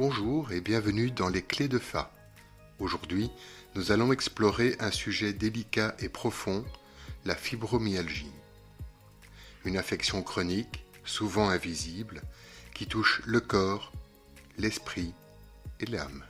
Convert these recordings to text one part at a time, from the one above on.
Bonjour et bienvenue dans les clés de Fa. Aujourd'hui, nous allons explorer un sujet délicat et profond, la fibromyalgie. Une affection chronique, souvent invisible, qui touche le corps, l'esprit et l'âme.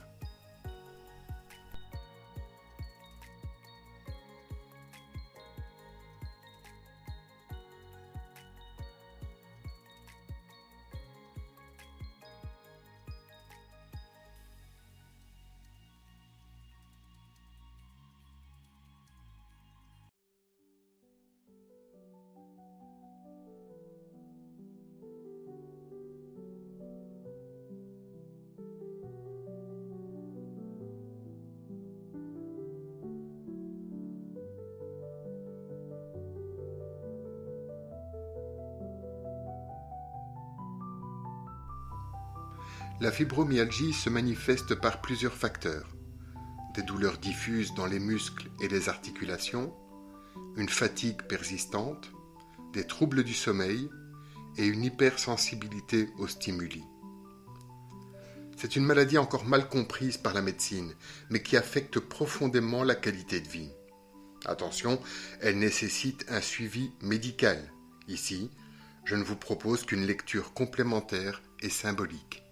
La fibromyalgie se manifeste par plusieurs facteurs. Des douleurs diffuses dans les muscles et les articulations, une fatigue persistante, des troubles du sommeil et une hypersensibilité aux stimuli. C'est une maladie encore mal comprise par la médecine, mais qui affecte profondément la qualité de vie. Attention, elle nécessite un suivi médical. Ici, je ne vous propose qu'une lecture complémentaire et symbolique.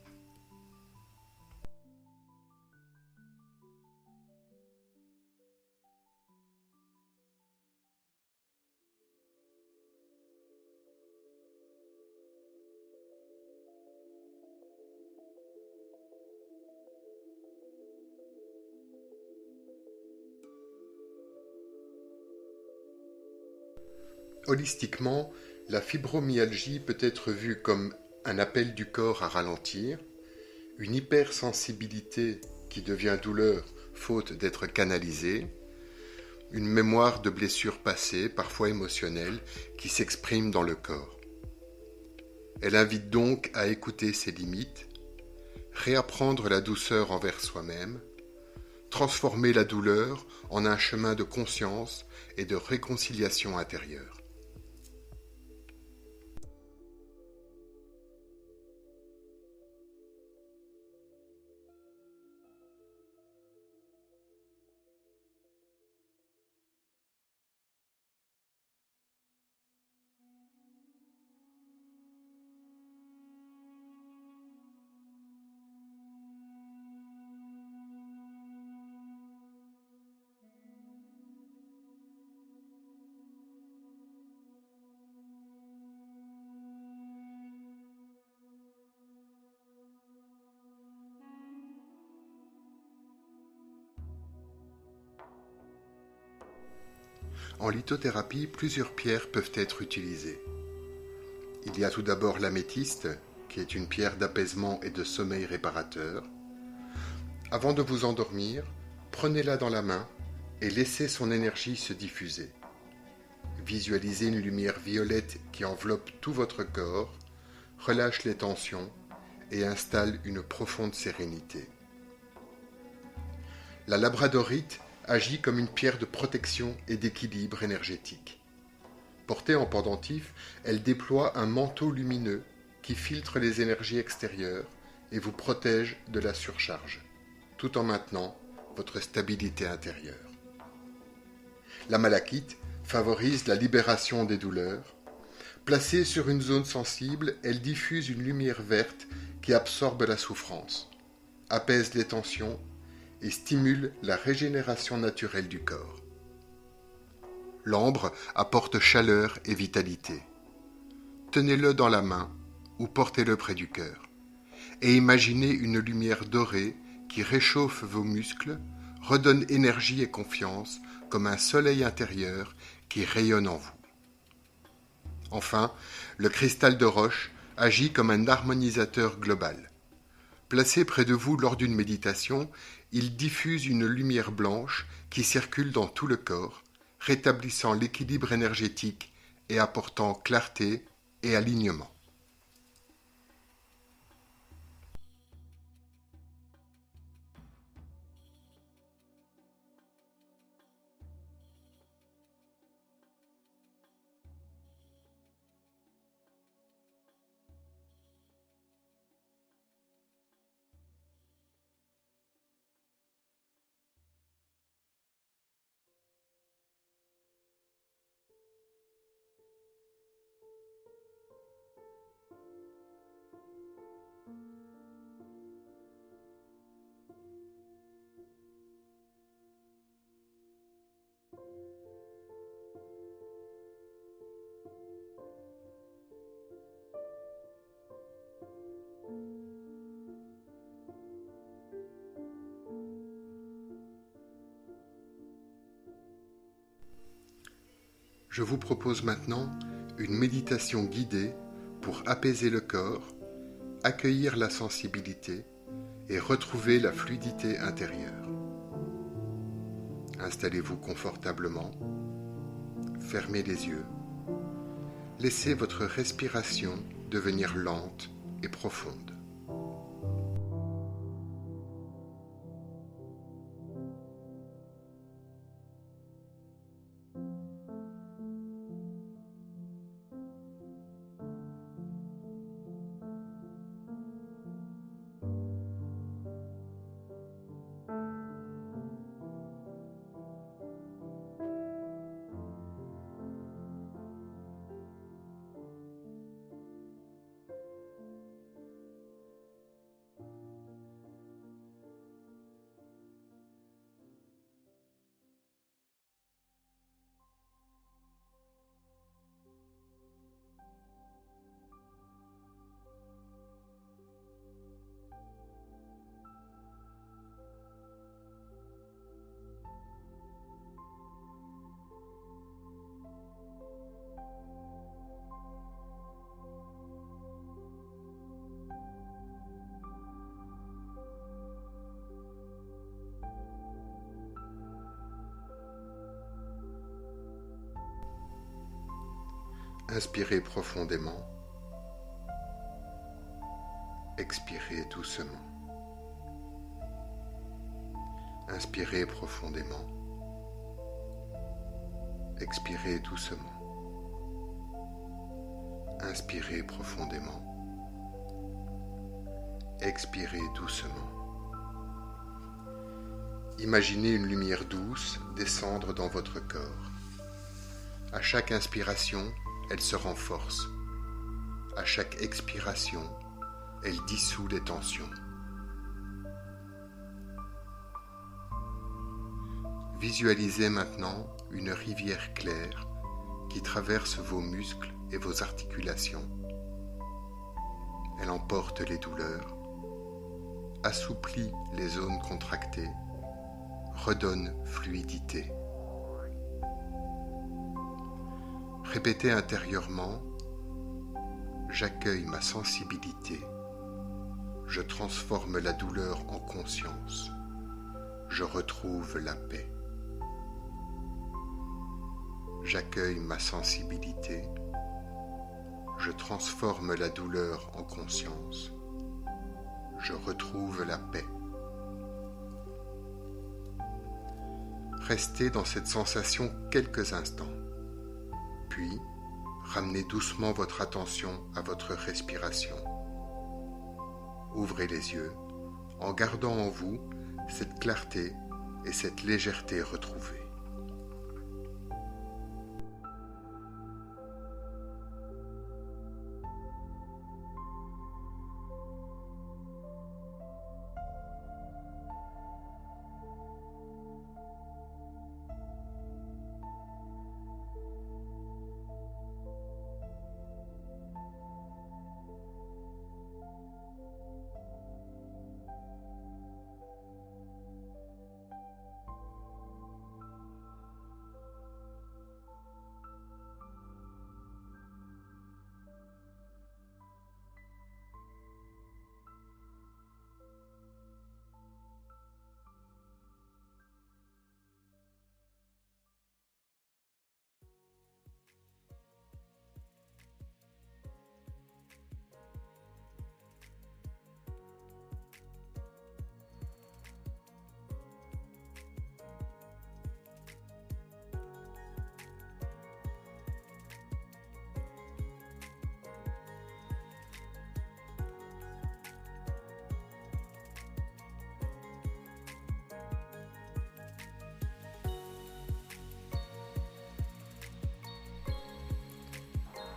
Holistiquement, la fibromyalgie peut être vue comme un appel du corps à ralentir, une hypersensibilité qui devient douleur faute d'être canalisée, une mémoire de blessures passées, parfois émotionnelles, qui s'exprime dans le corps. Elle invite donc à écouter ses limites, réapprendre la douceur envers soi-même, transformer la douleur en un chemin de conscience et de réconciliation intérieure. En lithothérapie, plusieurs pierres peuvent être utilisées. Il y a tout d'abord l'améthyste, qui est une pierre d'apaisement et de sommeil réparateur. Avant de vous endormir, prenez-la dans la main et laissez son énergie se diffuser. Visualisez une lumière violette qui enveloppe tout votre corps, relâche les tensions et installe une profonde sérénité. La labradorite agit comme une pierre de protection et d'équilibre énergétique. Portée en pendentif, elle déploie un manteau lumineux qui filtre les énergies extérieures et vous protège de la surcharge, tout en maintenant votre stabilité intérieure. La malachite favorise la libération des douleurs. Placée sur une zone sensible, elle diffuse une lumière verte qui absorbe la souffrance, apaise les tensions et stimule la régénération naturelle du corps. L'ambre apporte chaleur et vitalité. Tenez-le dans la main ou portez-le près du cœur et imaginez une lumière dorée qui réchauffe vos muscles, redonne énergie et confiance comme un soleil intérieur qui rayonne en vous. Enfin, le cristal de roche agit comme un harmonisateur global. Placé près de vous lors d'une méditation, il diffuse une lumière blanche qui circule dans tout le corps, rétablissant l'équilibre énergétique et apportant clarté et alignement. Je vous propose maintenant une méditation guidée pour apaiser le corps, accueillir la sensibilité et retrouver la fluidité intérieure. Installez-vous confortablement, fermez les yeux, laissez votre respiration devenir lente et profonde. Inspirez profondément, expirez doucement. Inspirez profondément, expirez doucement. Inspirez profondément, expirez doucement. Imaginez une lumière douce descendre dans votre corps. À chaque inspiration, elle se renforce. À chaque expiration, elle dissout les tensions. Visualisez maintenant une rivière claire qui traverse vos muscles et vos articulations. Elle emporte les douleurs, assouplit les zones contractées, redonne fluidité. Répétez intérieurement « J'accueille ma sensibilité, je transforme la douleur en conscience, je retrouve la paix. » J'accueille ma sensibilité, je transforme la douleur en conscience, je retrouve la paix. Restez dans cette sensation quelques instants. Puis, ramenez doucement votre attention à votre respiration. Ouvrez les yeux en gardant en vous cette clarté et cette légèreté retrouvée.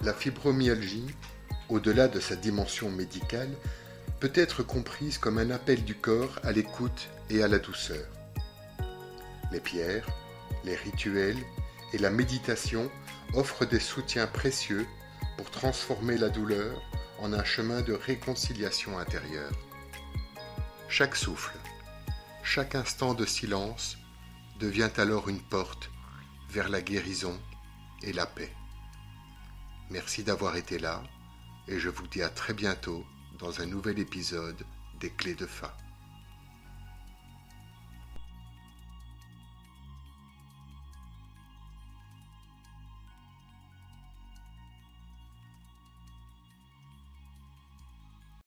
La fibromyalgie, au-delà de sa dimension médicale, peut être comprise comme un appel du corps à l'écoute et à la douceur. Les pierres, les rituels et la méditation offrent des soutiens précieux pour transformer la douleur en un chemin de réconciliation intérieure. Chaque souffle, chaque instant de silence devient alors une porte vers la guérison et la paix. Merci d'avoir été là et je vous dis à très bientôt dans un nouvel épisode des Clés de Fa.